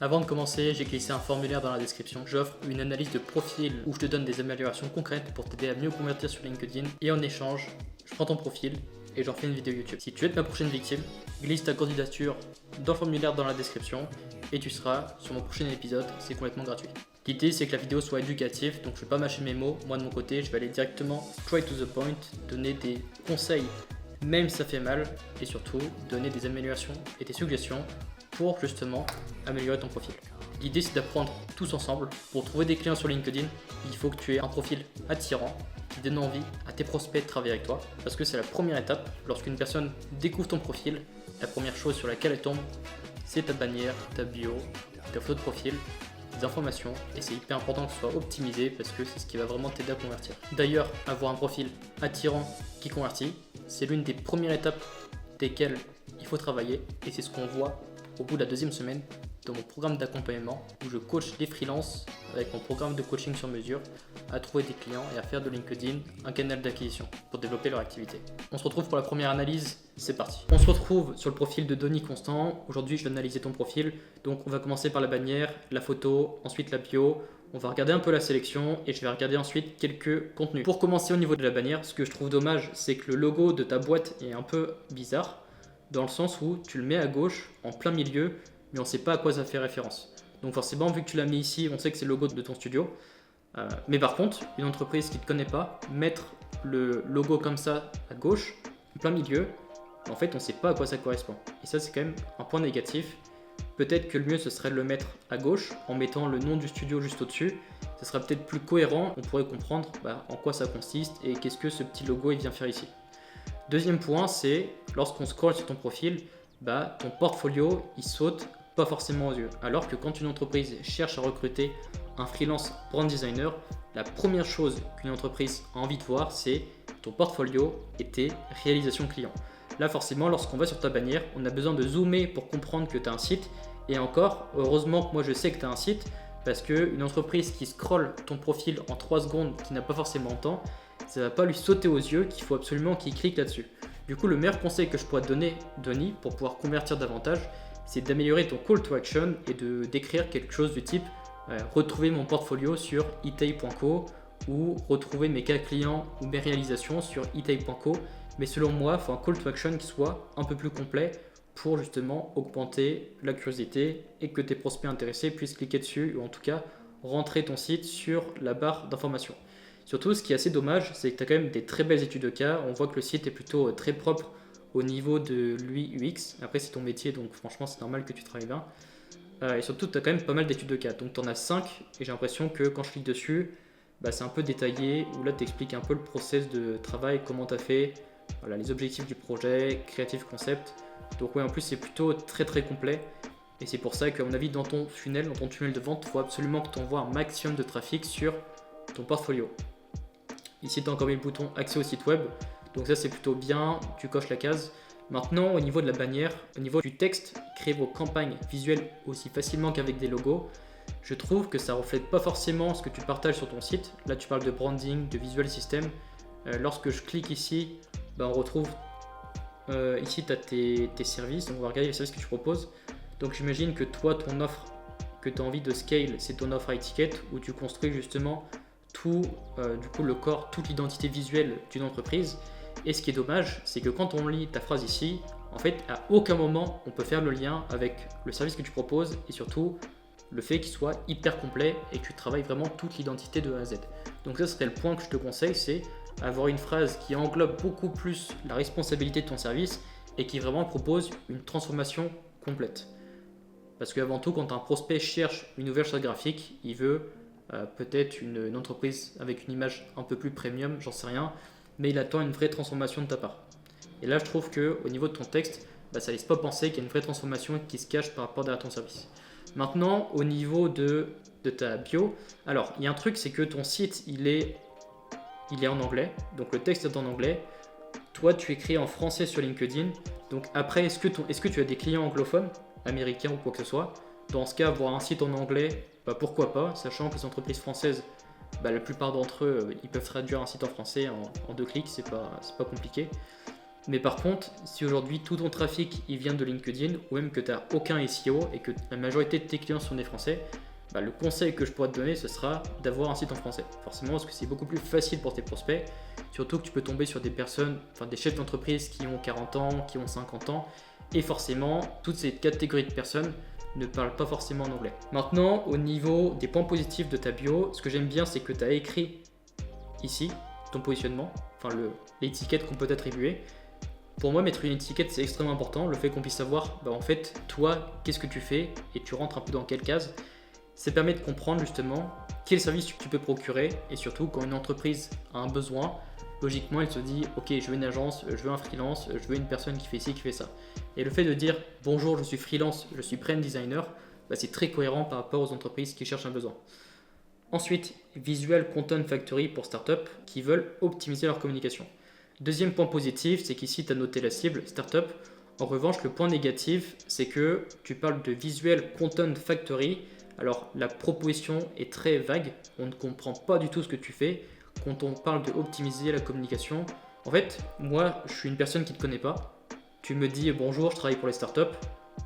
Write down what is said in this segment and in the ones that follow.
Avant de commencer, j'ai glissé un formulaire dans la description. J'offre une analyse de profil où je te donne des améliorations concrètes pour t'aider à mieux convertir sur LinkedIn. Et en échange, je prends ton profil et j'en fais une vidéo YouTube. Si tu es ma prochaine victime, glisse ta candidature dans le formulaire dans la description et tu seras sur mon prochain épisode, c'est complètement gratuit. L'idée c'est que la vidéo soit éducative, donc je ne vais pas mâcher mes mots. Moi de mon côté, je vais aller directement straight to the point, donner des conseils même si ça fait mal et surtout donner des améliorations et des suggestions pour justement améliorer ton profil. L'idée c'est d'apprendre tous ensemble. Pour trouver des clients sur LinkedIn, il faut que tu aies un profil attirant qui donne envie à tes prospects de travailler avec toi, parce que c'est la première étape. Lorsqu'une personne découvre ton profil, la première chose sur laquelle elle tombe, c'est ta bannière, ta bio, ta photo de profil, des informations, et c'est hyper important que ce soit optimisé parce que c'est ce qui va vraiment t'aider à convertir. D'ailleurs, avoir un profil attirant qui convertit, c'est l'une des premières étapes desquelles il faut travailler, et c'est ce qu'on voit au bout de la deuxième semaine dans mon programme d'accompagnement où je coach les freelances avec mon programme de coaching sur mesure à trouver des clients et à faire de LinkedIn un canal d'acquisition pour développer leur activité. On se retrouve pour la première analyse, c'est parti. On se retrouve sur le profil de Denis Constant. Aujourd'hui, je vais analyser ton profil. Donc, on va commencer par la bannière, la photo, ensuite la bio. On va regarder un peu la sélection et je vais regarder ensuite quelques contenus. Pour commencer au niveau de la bannière, ce que je trouve dommage, c'est que le logo de ta boîte est un peu bizarre dans le sens où tu le mets à gauche en plein milieu, mais on ne sait pas à quoi ça fait référence. Donc forcément, vu que tu l'as mis ici, on sait que c'est le logo de ton studio. Mais par contre, une entreprise qui ne te connaît pas, mettre le logo comme ça à gauche, en plein milieu, en fait, on ne sait pas à quoi ça correspond. Et ça, c'est quand même un point négatif. Peut-être que le mieux, ce serait de le mettre à gauche, en mettant le nom du studio juste au-dessus. Ce sera peut-être plus cohérent, on pourrait comprendre en quoi ça consiste et qu'est-ce que ce petit logo il vient faire ici. Deuxième point, c'est lorsqu'on scrolle sur ton profil, ton portfolio il saute pas forcément aux yeux. Alors que quand une entreprise cherche à recruter un freelance brand designer, la première chose qu'une entreprise a envie de voir, c'est ton portfolio et tes réalisations clients. Là, forcément, lorsqu'on va sur ta bannière, on a besoin de zoomer pour comprendre que tu as un site. Et encore, heureusement que moi je sais que tu as un site, parce qu'une entreprise qui scrolle ton profil en 3 secondes, qui n'a pas forcément le temps, ça va pas lui sauter aux yeux qu'il faut absolument qu'il clique là-dessus. Du coup, le meilleur conseil que je pourrais te donner, Denis, pour pouvoir convertir davantage, c'est d'améliorer ton call to action et d'écrire quelque chose du type retrouver mon portfolio sur itaï.co ou retrouver mes cas clients ou mes réalisations sur itaï.co. Mais selon moi, il faut un call to action qui soit un peu plus complet pour justement augmenter la curiosité et que tes prospects intéressés puissent cliquer dessus ou en tout cas rentrer ton site sur la barre d'information. Surtout, ce qui est assez dommage, c'est que tu as quand même des très belles études de cas. On voit que le site est plutôt très propre au niveau de l'UI UX. Après, c'est ton métier, donc franchement, c'est normal que tu travailles bien. Et surtout, tu as quand même pas mal d'études de cas. Donc, tu en as 5 et j'ai l'impression que quand je clique dessus, c'est un peu détaillé. Où là, tu expliques un peu le process de travail, comment tu as fait, voilà, les objectifs du projet, creative concept. Donc, ouais, en plus, c'est plutôt très très complet. Et c'est pour ça qu'à mon avis, dans ton tunnel de vente, il faut absolument que tu envoies un maximum de trafic sur ton portfolio. Ici, tu as encore mis le bouton accès au site web. Donc ça, c'est plutôt bien. Tu coches la case. Maintenant, au niveau de la bannière, au niveau du texte, créer vos campagnes visuelles aussi facilement qu'avec des logos, je trouve que ça ne reflète pas forcément ce que tu partages sur ton site. Là, tu parles de branding, de visual system. Lorsque je clique ici, on retrouve ici, tu as tes services. Donc, on va regarder les services que tu proposes. Donc, j'imagine que toi, ton offre que tu as envie de scale, c'est ton offre à étiquette où tu construis justement tout le corps, toute l'identité visuelle d'une entreprise. Et ce qui est dommage, c'est que quand on lit ta phrase ici, en fait, à aucun moment on peut faire le lien avec le service que tu proposes et surtout le fait qu'il soit hyper complet et que tu travailles vraiment toute l'identité de A à Z. Donc ça serait le point que je te conseille, c'est avoir une phrase qui englobe beaucoup plus la responsabilité de ton service et qui vraiment propose une transformation complète. Parce qu'avant tout, quand un prospect cherche une nouvelle charte graphique, il veut peut-être une entreprise avec une image un peu plus premium, j'en sais rien, mais il attend une vraie transformation de ta part. Et là, je trouve qu'au niveau de ton texte, ça laisse pas penser qu'il y a une vraie transformation qui se cache par rapport derrière ton service. Maintenant, au niveau de ta bio, alors il y a un truc, c'est que ton site il est en anglais, donc le texte est en anglais. Toi, tu écris en français sur LinkedIn. Donc après, est-ce que tu as des clients anglophones, américains ou quoi que ce soit? Dans ce cas, avoir un site en anglais, pourquoi pas, sachant que les entreprises françaises, la plupart d'entre eux, ils peuvent traduire un site en français en 2 clics, c'est pas compliqué. Mais par contre, si aujourd'hui tout ton trafic il vient de LinkedIn, ou même que tu n'as aucun SEO et que la majorité de tes clients sont des Français, bah, le conseil que je pourrais te donner, ce sera d'avoir un site en français. Forcément, parce que c'est beaucoup plus facile pour tes prospects, surtout que tu peux tomber sur des personnes, enfin des chefs d'entreprise qui ont 40 ans, qui ont 50 ans, et forcément, toutes ces catégories de personnes ne parlent pas forcément en anglais. Maintenant, au niveau des points positifs de ta bio, ce que j'aime bien, c'est que tu as écrit ici ton positionnement, enfin l'étiquette qu'on peut t'attribuer. Pour moi, mettre une étiquette, c'est extrêmement important. Le fait qu'on puisse savoir, bah, en fait, toi, qu'est-ce que tu fais et tu rentres un peu dans quelle case. Ça permet de comprendre justement quel service tu peux procurer et surtout quand une entreprise a un besoin, logiquement elle se dit ok, je veux une agence, je veux un freelance, je veux une personne qui fait ci, qui fait ça. Et le fait de dire bonjour, je suis freelance, je suis brand designer, bah, c'est très cohérent par rapport aux entreprises qui cherchent un besoin. Ensuite, Visual Content Factory pour startups qui veulent optimiser leur communication. Deuxième point positif, c'est qu'ici tu as noté la cible startup. En revanche, le point négatif, c'est que tu parles de Visual Content Factory. Alors la proposition est très vague, on ne comprend pas du tout ce que tu fais. Quand on parle de optimiser la communication, en fait, moi je suis une personne qui ne te connaît pas. Tu me dis bonjour, je travaille pour les startups,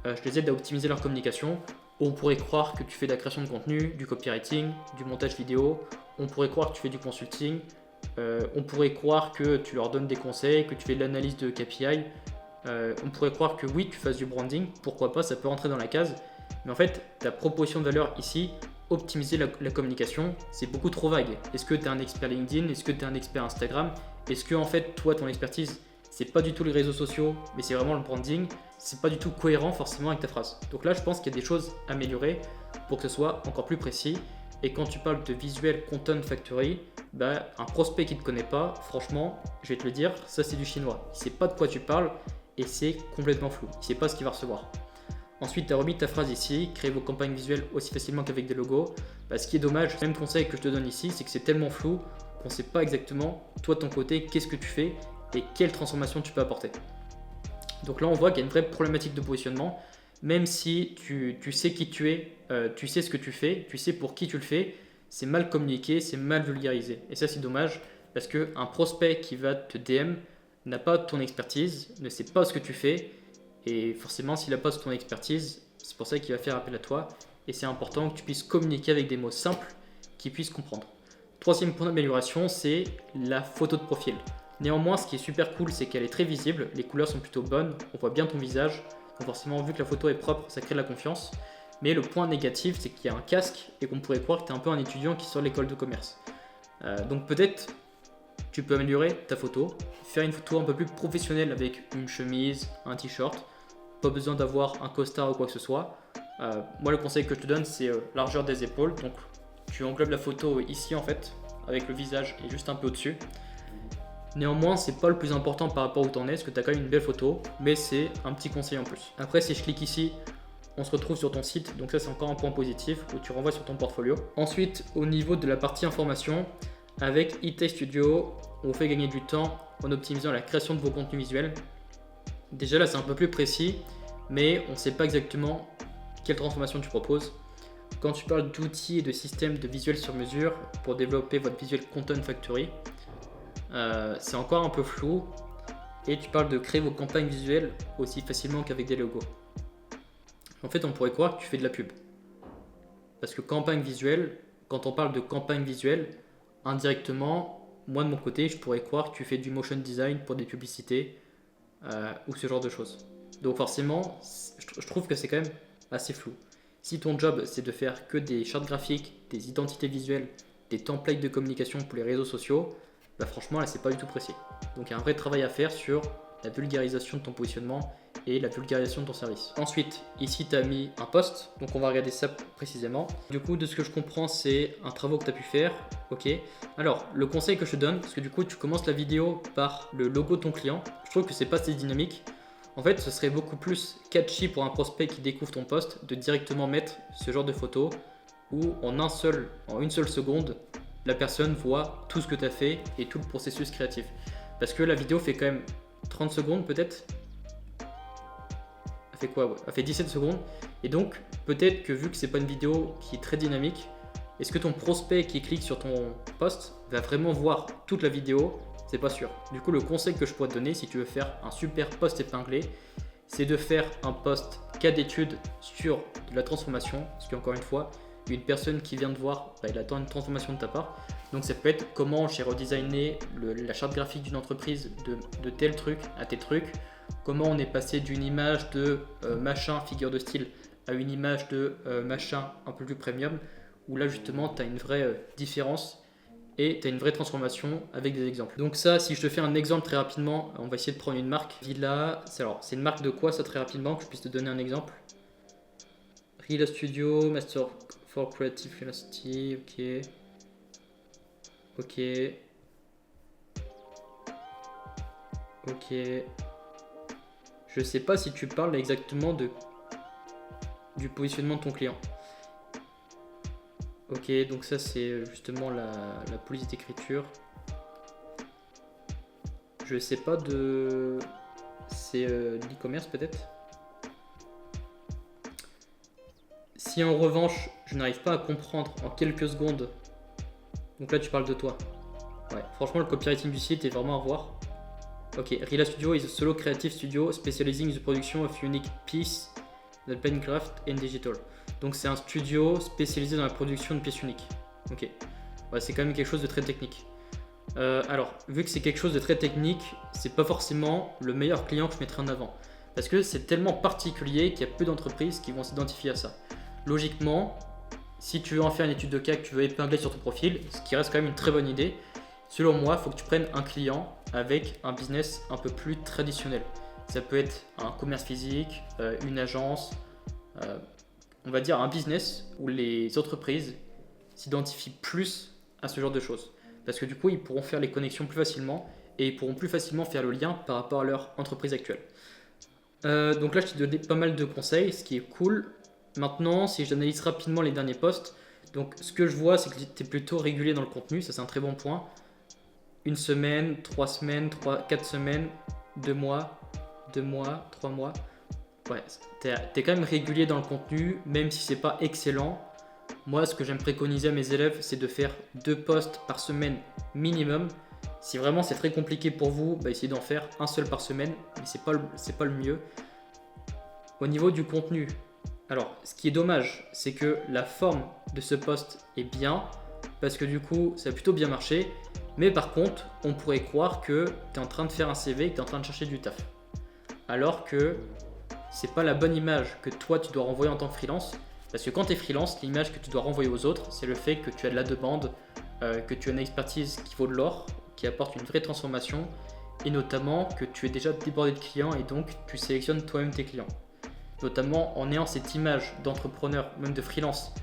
je les aide à optimiser leur communication. On pourrait croire que tu fais de la création de contenu, du copywriting, du montage vidéo, on pourrait croire que tu fais du consulting, on pourrait croire que tu leur donnes des conseils, que tu fais de l'analyse de KPI, on pourrait croire que oui, tu fasses du branding, pourquoi pas, ça peut rentrer dans la case. Mais en fait, ta proposition de valeur ici, optimiser la communication, c'est beaucoup trop vague. Est-ce que tu es un expert LinkedIn? Est-ce que tu es un expert Instagram? Est-ce que en fait, toi, ton expertise, c'est pas du tout les réseaux sociaux, mais c'est vraiment le branding? C'est pas du tout cohérent forcément avec ta phrase. Donc là, je pense qu'il y a des choses à améliorer pour que ce soit encore plus précis. Et quand tu parles de Visual Content Factory, bah, un prospect qui ne te connaît pas, franchement, je vais te le dire, ça c'est du chinois. Il sait pas de quoi tu parles et c'est complètement flou. Il sait pas ce qu'il va recevoir. Ensuite, tu as remis ta phrase ici, créer vos campagnes visuelles aussi facilement qu'avec des logos. Bah, ce qui est dommage, le même conseil que je te donne ici, c'est que c'est tellement flou qu'on ne sait pas exactement, toi de ton côté, qu'est-ce que tu fais et quelle transformation tu peux apporter. Donc là, on voit qu'il y a une vraie problématique de positionnement. Même si tu sais qui tu es, tu sais ce que tu fais, tu sais pour qui tu le fais, c'est mal communiqué, c'est mal vulgarisé. Et ça, c'est dommage parce qu'un prospect qui va te DM n'a pas ton expertise, ne sait pas ce que tu fais. Et forcément, s'il n'a pas ton expertise, c'est pour ça qu'il va faire appel à toi. Et c'est important que tu puisses communiquer avec des mots simples qu'il puisse comprendre. Troisième point d'amélioration, c'est la photo de profil. Néanmoins, ce qui est super cool, c'est qu'elle est très visible. Les couleurs sont plutôt bonnes, on voit bien ton visage. Donc forcément, vu que la photo est propre, ça crée de la confiance. Mais le point négatif, c'est qu'il y a un casque et qu'on pourrait croire que tu es un peu un étudiant qui sort de l'école de commerce. Donc peut-être tu peux améliorer ta photo, faire une photo un peu plus professionnelle avec une chemise, un t-shirt. Pas besoin d'avoir un costard ou quoi que ce soit. Moi, le conseil que je te donne, c'est largeur des épaules. Donc, tu englobes la photo ici en fait, avec le visage et juste un peu au-dessus. Néanmoins, c'est pas le plus important par rapport où tu en es, parce que tu as quand même une belle photo, mais c'est un petit conseil en plus. Après, si je clique ici, on se retrouve sur ton site. Donc ça, c'est encore un point positif où tu renvoies sur ton portfolio. Ensuite, au niveau de la partie information, avec eTech Studio, on fait gagner du temps en optimisant la création de vos contenus visuels. Déjà là, c'est un peu plus précis, mais on ne sait pas exactement quelle transformation tu proposes. Quand tu parles d'outils et de systèmes de visuels sur mesure pour développer votre Visual Content Factory, c'est encore un peu flou. Et tu parles de créer vos campagnes visuelles aussi facilement qu'avec des logos. En fait, on pourrait croire que tu fais de la pub. Parce que campagne visuelle, quand on parle de campagne visuelle, indirectement, moi de mon côté, je pourrais croire que tu fais du motion design pour des publicités ou ce genre de choses. Donc forcément, je trouve que c'est quand même assez flou. Si ton job, c'est de faire que des chartes graphiques, des identités visuelles, des templates de communication pour les réseaux sociaux, bah franchement, là, c'est pas du tout précis. Donc il y a un vrai travail à faire sur la vulgarisation de ton positionnement et la vulgarisation de ton service. Ensuite, ici, tu as mis un post, donc on va regarder ça précisément. Du coup, de ce que je comprends, c'est un travail que tu as pu faire. Ok. Alors, le conseil que je te donne, parce que du coup, tu commences la vidéo par le logo de ton client, je trouve que c'est pas assez dynamique. En fait, ce serait beaucoup plus catchy pour un prospect qui découvre ton post de directement mettre ce genre de photo où en une seule seconde, la personne voit tout ce que tu as fait et tout le processus créatif. Parce que la vidéo fait quand même 30 secondes peut-être. Elle fait quoi? Ouais. Elle fait 17 secondes. Et donc, peut-être que vu que c'est pas une vidéo qui est très dynamique, est-ce que ton prospect qui clique sur ton post va vraiment voir toute la vidéo c'est pas sûr. Du coup, le conseil que je pourrais te donner si tu veux faire un super post épinglé, c'est de faire un post cas d'étude sur de la transformation, parce qu'encore une fois, une personne qui vient te voir, il attend une transformation de ta part. Donc ça peut être comment j'ai redesigné la charte graphique d'une entreprise de tel truc à tel truc, comment on est passé d'une image de machin figure de style à une image de machin un peu plus premium, où là justement tu as une vraie différence et tu as une vraie transformation avec des exemples. Donc ça, si je te fais un exemple très rapidement, on va essayer de prendre une marque. Villa, c'est une marque de quoi ça très rapidement, que je puisse te donner un exemple. Rila Studio, Master for Creative University, ok. Ok. Ok. Je sais pas si tu parles exactement du positionnement de ton client. Ok, donc ça c'est justement la police d'écriture. Je sais pas de... C'est de l'e-commerce peut-être. Si en revanche je n'arrive pas à comprendre en quelques secondes, donc là tu parles de toi. Ouais, franchement le copywriting du site est vraiment à voir. Ok, Rila Studio is a solo creative studio specializing in the production of unique pieces that pen craft and digital. Donc c'est un studio spécialisé dans la production de pièces uniques. Ok, ouais, c'est quand même quelque chose de très technique. Alors, vu que c'est quelque chose de très technique, c'est pas forcément le meilleur client que je mettrai en avant. Parce que c'est tellement particulier qu'il y a peu d'entreprises qui vont s'identifier à ça. Logiquement, si tu veux en faire une étude de cas que tu veux épingler sur ton profil, ce qui reste quand même une très bonne idée, selon moi, il faut que tu prennes un client avec un business un peu plus traditionnel. Ça peut être un commerce physique, une agence, on va dire un business où les entreprises s'identifient plus à ce genre de choses. Parce que du coup, ils pourront faire les connexions plus facilement et ils pourront plus facilement faire le lien par rapport à leur entreprise actuelle. Donc là, je t'ai donné pas mal de conseils, ce qui est cool. Maintenant, si j'analyse rapidement les derniers posts, donc ce que je vois, c'est que tu es plutôt régulier dans le contenu, ça c'est un très bon point. 1 semaine, 3 semaines, 4 semaines, 2 mois, 3 mois. Ouais, t'es quand même régulier dans le contenu, même si c'est pas excellent. Moi, ce que j'aime préconiser à mes élèves, c'est de faire 2 posts par semaine minimum. Si vraiment c'est très compliqué pour vous, essayez d'en faire un seul par semaine, mais c'est pas le mieux. Au niveau du contenu, alors ce qui est dommage, c'est que la forme de ce post est bien, parce que du coup, ça a plutôt bien marché. Mais par contre, on pourrait croire que tu es en train de faire un CV et que tu es en train de chercher du taf. Alors que c'est pas la bonne image que toi tu dois renvoyer en tant que freelance. Parce que quand tu es freelance, l'image que tu dois renvoyer aux autres, c'est le fait que tu as de la demande, que tu as une expertise qui vaut de l'or, qui apporte une vraie transformation, et notamment que tu es déjà débordé de clients et donc tu sélectionnes toi-même tes clients. Notamment en ayant cette image d'entrepreneur, même de freelance,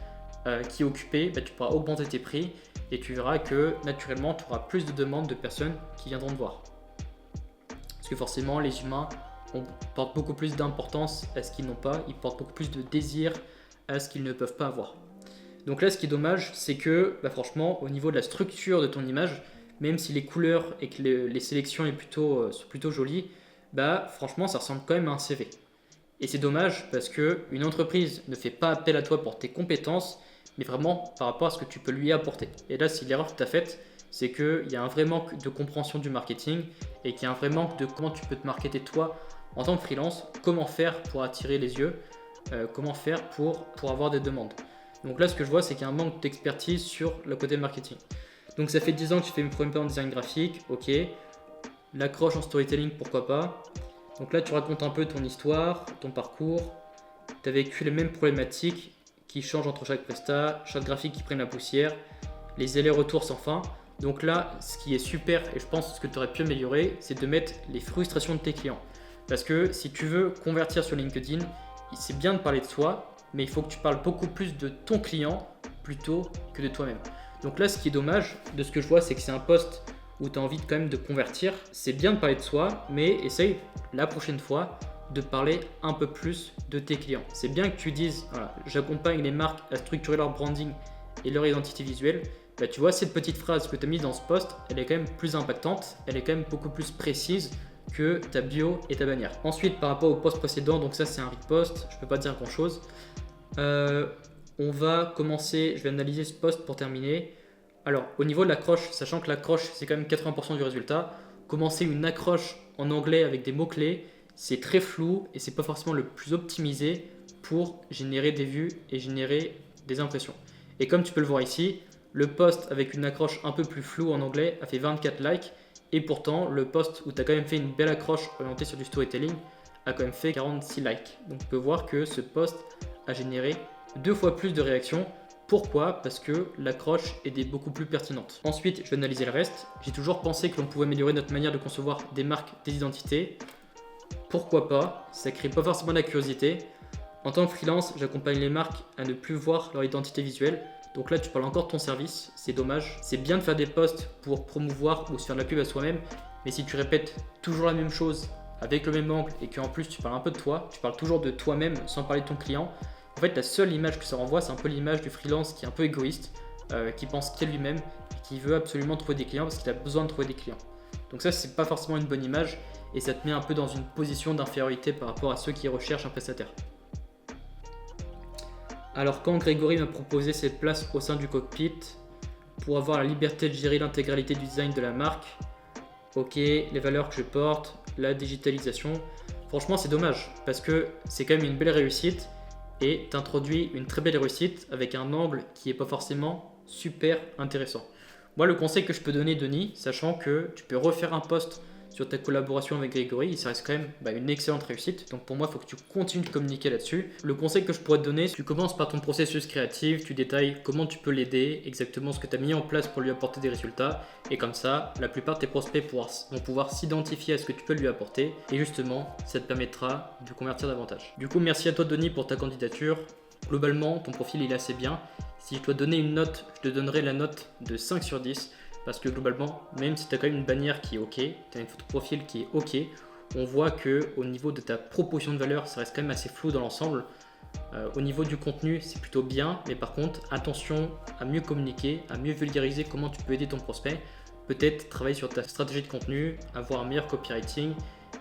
qui est occupée, tu pourras augmenter tes prix et tu verras que naturellement tu auras plus de demandes de personnes qui viendront te voir. Parce que forcément, les humains portent beaucoup plus d'importance à ce qu'ils n'ont pas, ils portent beaucoup plus de désir à ce qu'ils ne peuvent pas avoir. Donc là, ce qui est dommage, c'est que franchement, au niveau de la structure de ton image, même si les couleurs et que les sélections sont plutôt jolies, franchement, ça ressemble quand même à un CV. Et c'est dommage parce qu'une entreprise ne fait pas appel à toi pour tes compétences, mais vraiment par rapport à ce que tu peux lui apporter. Et là, c'est l'erreur que tu as faite, c'est qu'il y a un vrai manque de compréhension du marketing et qu'il y a un vrai manque de comment tu peux te marketer toi en tant que freelance, comment faire pour attirer les yeux, comment faire pour avoir des demandes. Donc là, ce que je vois, c'est qu'il y a un manque d'expertise sur le côté marketing. Donc ça fait 10 ans que tu fais une première paire en design graphique, ok. L'accroche en storytelling, pourquoi pas. Donc là, tu racontes un peu ton histoire, ton parcours. Tu as vécu les mêmes problématiques qui changent entre chaque presta, chaque graphique qui prennent la poussière, les allers-retours sans fin. Donc là, ce qui est super, et je pense que ce que tu aurais pu améliorer, c'est de mettre les frustrations de tes clients. Parce que si tu veux convertir sur LinkedIn, c'est bien de parler de soi, mais il faut que tu parles beaucoup plus de ton client plutôt que de toi-même. Donc là, ce qui est dommage de ce que je vois, c'est que c'est un post où tu as envie quand même de convertir. C'est bien de parler de soi, mais essaye la prochaine fois de parler un peu plus de tes clients. C'est bien que tu dises, voilà, j'accompagne les marques à structurer leur branding et leur identité visuelle. Tu vois, cette petite phrase que tu as mise dans ce post, elle est quand même plus impactante, elle est quand même beaucoup plus précise que ta bio et ta bannière. Ensuite, par rapport au post précédent, donc ça c'est un repost, je peux pas dire grand chose. On va commencer, je vais analyser ce post pour terminer. Alors, au niveau de l'accroche, sachant que l'accroche, c'est quand même 80% du résultat, commencer une accroche en anglais avec des mots-clés, c'est très flou et c'est pas forcément le plus optimisé pour générer des vues et générer des impressions. Et comme tu peux le voir ici, le post avec une accroche un peu plus floue en anglais a fait 24 likes et pourtant le post où tu as quand même fait une belle accroche orientée sur du storytelling a quand même fait 46 likes. Donc tu peux voir que ce post a généré 2 fois plus de réactions. Pourquoi? Parce que l'accroche est beaucoup plus pertinente. Ensuite, je vais analyser le reste. J'ai toujours pensé que l'on pouvait améliorer notre manière de concevoir des marques, des identités. Pourquoi pas? Ça crée pas forcément de la curiosité. En tant que freelance, j'accompagne les marques à ne plus voir leur identité visuelle. Donc là, tu parles encore de ton service, c'est dommage. C'est bien de faire des posts pour promouvoir ou se faire de la pub à soi-même, mais si tu répètes toujours la même chose avec le même angle et qu'en plus tu parles un peu de toi, tu parles toujours de toi-même sans parler de ton client, en fait, la seule image que ça renvoie, c'est un peu l'image du freelance qui est un peu égoïste, qui pense qu'à lui-même et qui veut absolument trouver des clients parce qu'il a besoin de trouver des clients. Donc ça, c'est pas forcément une bonne image et ça te met un peu dans une position d'infériorité par rapport à ceux qui recherchent un prestataire. Alors quand Grégory m'a proposé cette place au sein du cockpit pour avoir la liberté de gérer l'intégralité du design de la marque, ok, les valeurs que je porte, la digitalisation, franchement c'est dommage parce que c'est quand même une belle réussite et t'introduis une très belle réussite avec un angle qui n'est pas forcément super intéressant. Moi, le conseil que je peux donner, Denis, sachant que tu peux refaire un post sur ta collaboration avec Grégory, ça reste quand même une excellente réussite. Donc pour moi, il faut que tu continues de communiquer là-dessus. Le conseil que je pourrais te donner, tu commences par ton processus créatif, tu détailles comment tu peux l'aider, exactement ce que tu as mis en place pour lui apporter des résultats. Et comme ça, la plupart de tes prospects vont pouvoir s'identifier à ce que tu peux lui apporter. Et justement, ça te permettra de convertir davantage. Du coup, merci à toi, Denis, pour ta candidature. Globalement, ton profil il est assez bien. Si je dois donner une note, je te donnerai la note de 5 sur 10. Parce que globalement, même si tu as quand même une bannière qui est ok, tu as une photo profil qui est ok, on voit qu'au niveau de ta proposition de valeur, ça reste quand même assez flou dans l'ensemble. Au niveau du contenu, c'est plutôt bien, mais par contre, attention à mieux communiquer, à mieux vulgariser comment tu peux aider ton prospect. Peut-être travailler sur ta stratégie de contenu, avoir un meilleur copywriting.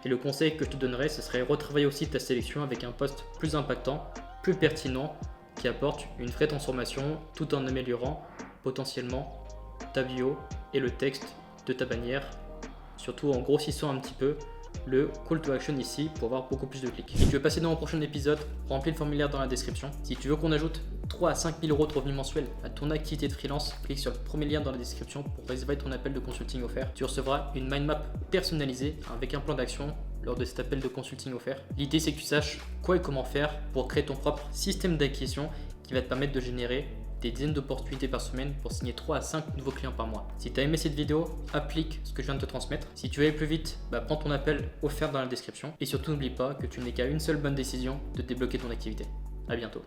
Et le conseil que je te donnerais, ce serait retravailler aussi ta sélection avec un post plus impactant, plus pertinent, qui apporte une vraie transformation tout en améliorant potentiellement ta bio et le texte de ta bannière, surtout en grossissant un petit peu le call to action ici pour avoir beaucoup plus de clics. Si tu veux passer dans mon prochain épisode, remplis le formulaire dans la description. Si tu veux qu'on ajoute 3 à 5 000 euros de revenus mensuels à ton activité de freelance, clique sur le premier lien dans la description pour réserver ton appel de consulting offert. Tu recevras une mind map personnalisée avec un plan d'action lors de cet appel de consulting offert. L'idée c'est que tu saches quoi et comment faire pour créer ton propre système d'acquisition qui va te permettre de générer des dizaines d'opportunités par semaine pour signer 3 à 5 nouveaux clients par mois. Si tu as aimé cette vidéo, applique ce que je viens de te transmettre. Si tu veux aller plus vite, prends ton appel offert dans la description. Et surtout n'oublie pas que tu n'es qu'à une seule bonne décision de débloquer ton activité. À bientôt.